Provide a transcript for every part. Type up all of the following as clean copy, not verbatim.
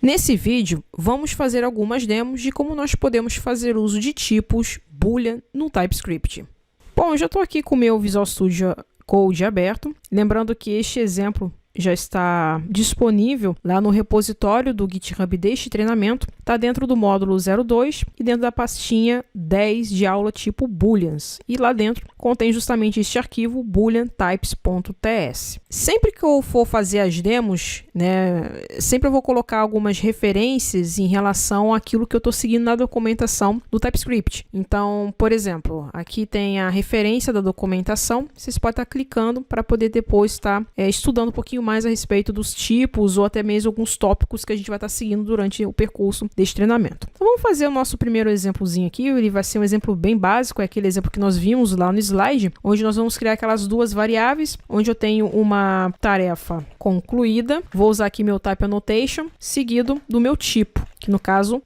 Nesse vídeo, vamos fazer algumas demos de como nós podemos fazer uso de tipos Boolean no TypeScript. Bom, eu já estou aqui com o meu Visual Studio Code aberto, lembrando que este exemplo já está disponível lá no repositório do GitHub deste treinamento, está dentro do módulo 02 e dentro da pastinha 10 de aula tipo Booleans. E lá dentro contém justamente este arquivo booleantypes.ts. Sempre que eu for fazer as demos, sempre eu vou colocar algumas referências em relação àquilo que eu estou seguindo na documentação do TypeScript. Então, por exemplo, aqui tem a referência da documentação, vocês podem estar clicando para poder depois estar estudando um pouquinho mais a respeito dos tipos ou até mesmo alguns tópicos que a gente vai estar seguindo durante o percurso deste treinamento. Então vamos fazer o nosso primeiro exemplozinho aqui, ele vai ser um exemplo bem básico, é aquele exemplo que nós vimos lá no slide, onde nós vamos criar aquelas duas variáveis, onde eu tenho uma tarefa concluída, vou usar aqui meu type annotation, seguido do meu tipo, que no caso,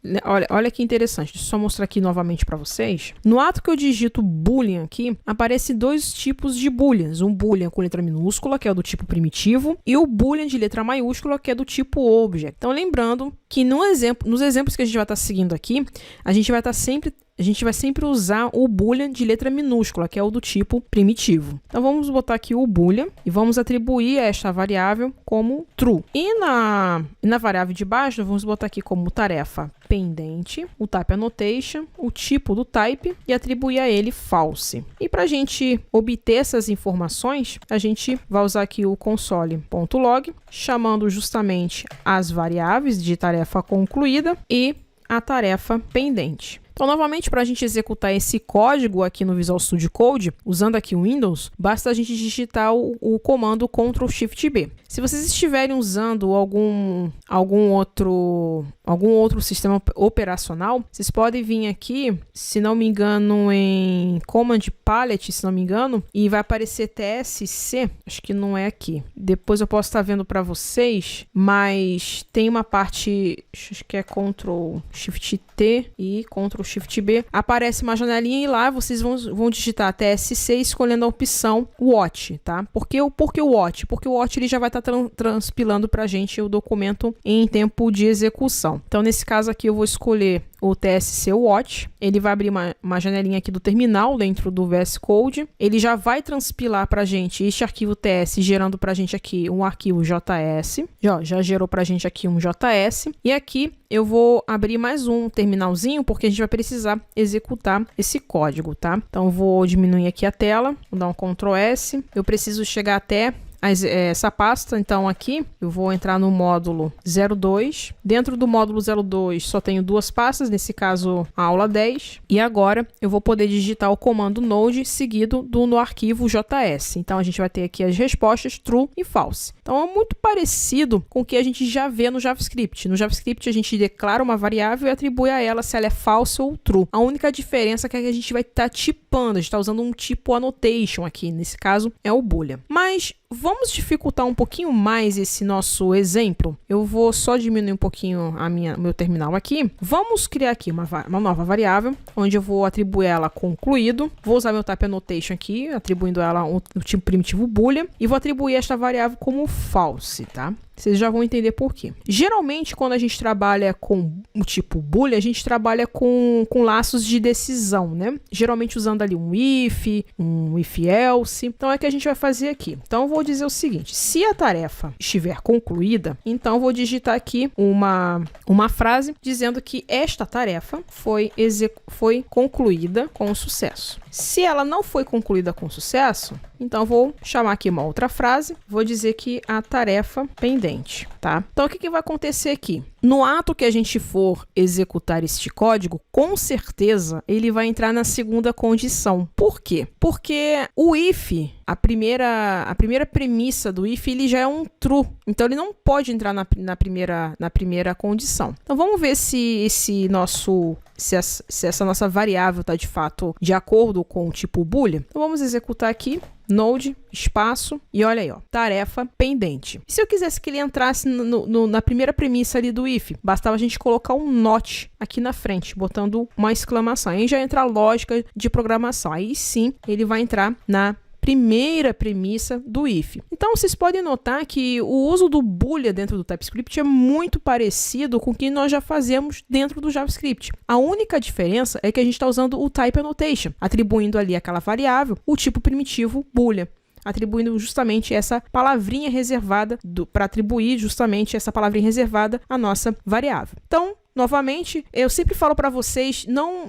olha que interessante, deixa eu só mostrar aqui novamente para vocês. No ato que eu digito boolean aqui, aparecem dois tipos de booleans, um boolean com letra minúscula, que é o do tipo primitivo, e o boolean de letra maiúscula, que é do tipo object. Então lembrando que nos exemplos que a gente vai estar seguindo aqui, a gente vai sempre usar o boolean de letra minúscula, que é o do tipo primitivo. Então vamos botar aqui o boolean e vamos atribuir esta variável como true. E na variável de baixo, vamos botar aqui como tarefa pendente, o type annotation, o tipo do type e atribuir a ele false. E para a gente obter essas informações, a gente vai usar aqui o console.log, chamando justamente as variáveis de tarefa concluída e a tarefa pendente. Então, novamente, para a gente executar esse código aqui no Visual Studio Code, usando aqui o Windows, basta a gente digitar o comando Ctrl+Shift+B. Se vocês estiverem usando algum outro sistema operacional, vocês podem vir aqui, se não me engano, em Command Palette, se não me engano, e vai aparecer TSC, acho que não é aqui. Depois eu posso estar vendo para vocês, mas tem uma parte, acho que é Ctrl+Shift+T e Ctrl+Shift+B. Aparece uma janelinha e lá vocês vão digitar TSC escolhendo a opção Watch, tá? Por que o Watch? Porque o Watch ele já vai estar transpilando para a gente o documento em tempo de execução. Então, nesse caso aqui, eu vou escolher o TSC Watch, ele vai abrir uma janelinha aqui do terminal dentro do VS Code, ele já vai transpilar para a gente este arquivo TS, gerando para a gente aqui um arquivo JS, já gerou para a gente aqui um JS, e aqui eu vou abrir mais um terminalzinho, porque a gente vai precisar executar esse código, tá? Então, vou diminuir aqui a tela, vou dar um Ctrl S, eu preciso chegar até essa pasta, então aqui eu vou entrar no módulo 02. Dentro do módulo 02 só tenho duas pastas, nesse caso a aula 10. E agora eu vou poder digitar o comando node seguido no arquivo JS. Então a gente vai ter aqui as respostas true e false. Então é muito parecido com o que a gente já vê no JavaScript. No JavaScript a gente declara uma variável e atribui a ela se ela é false ou true. A única diferença é que a gente vai estar tipando, a gente está usando um tipo annotation aqui, nesse caso é o boolean. Mas vamos dificultar um pouquinho mais esse nosso exemplo. Eu vou só diminuir um pouquinho meu terminal aqui. Vamos criar aqui uma nova variável, onde eu vou atribuir ela concluído. Vou usar meu type annotation aqui, atribuindo ela o tipo primitivo boolean. E vou atribuir esta variável como false, tá? Vocês já vão entender por quê. Geralmente, quando a gente trabalha com o tipo boolean, a gente trabalha com laços de decisão, né? Geralmente usando ali um if else. Então, é o que a gente vai fazer aqui. Então, eu vou dizer o seguinte, se a tarefa estiver concluída, então eu vou digitar aqui uma frase dizendo que esta tarefa foi concluída com sucesso. Se ela não foi concluída com sucesso, então eu vou chamar aqui uma outra frase, vou dizer que a tarefa pendente, tá? Então, o que vai acontecer aqui? No ato que a gente for executar este código, com certeza ele vai entrar na segunda condição. Por quê? Porque o if, a primeira premissa do if, ele já é um true. Então, ele não pode entrar na primeira condição. Então, vamos ver se essa nossa variável está de fato de acordo com o tipo boolean. Então, vamos executar aqui. Node, espaço, e olha aí, ó, tarefa pendente. E se eu quisesse que ele entrasse na primeira premissa ali do if, bastava a gente colocar um not aqui na frente, botando uma exclamação. Aí já entra a lógica de programação. Aí sim, ele vai entrar na primeira premissa do if. Então, vocês podem notar que o uso do boolean dentro do TypeScript é muito parecido com o que nós já fazemos dentro do JavaScript. A única diferença é que a gente está usando o type annotation, atribuindo ali àquela variável o tipo primitivo boolean, atribuindo justamente essa palavrinha reservada, para atribuir justamente essa palavrinha reservada à nossa variável. Então, novamente, eu sempre falo para vocês não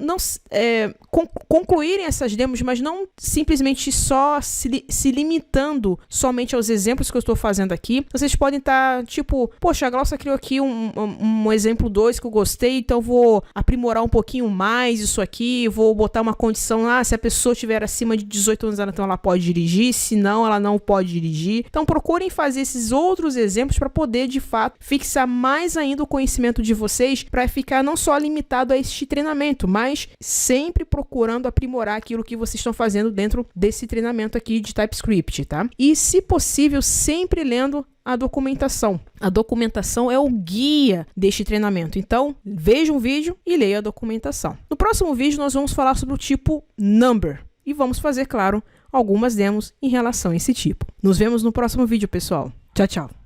concluírem essas demos, mas não simplesmente só se limitando somente aos exemplos que eu estou fazendo aqui. Vocês podem estar, tipo, poxa, a Glaucia criou aqui um exemplo 2 que eu gostei, então vou aprimorar um pouquinho mais isso aqui, vou botar uma condição, se a pessoa estiver acima de 18 anos, então ela pode dirigir, se não, ela não pode dirigir. Então, procurem fazer esses outros exemplos para poder, de fato, fixar mais ainda o conhecimento de vocês, para ficar não só limitado a este treinamento, mas sempre procurando aprimorar aquilo que vocês estão fazendo dentro desse treinamento aqui de TypeScript, tá? E, se possível, sempre lendo a documentação. A documentação é o guia deste treinamento. Então, veja um vídeo e leia a documentação. No próximo vídeo, nós vamos falar sobre o tipo number e vamos fazer, claro, algumas demos em relação a esse tipo. Nos vemos no próximo vídeo, pessoal. Tchau, tchau.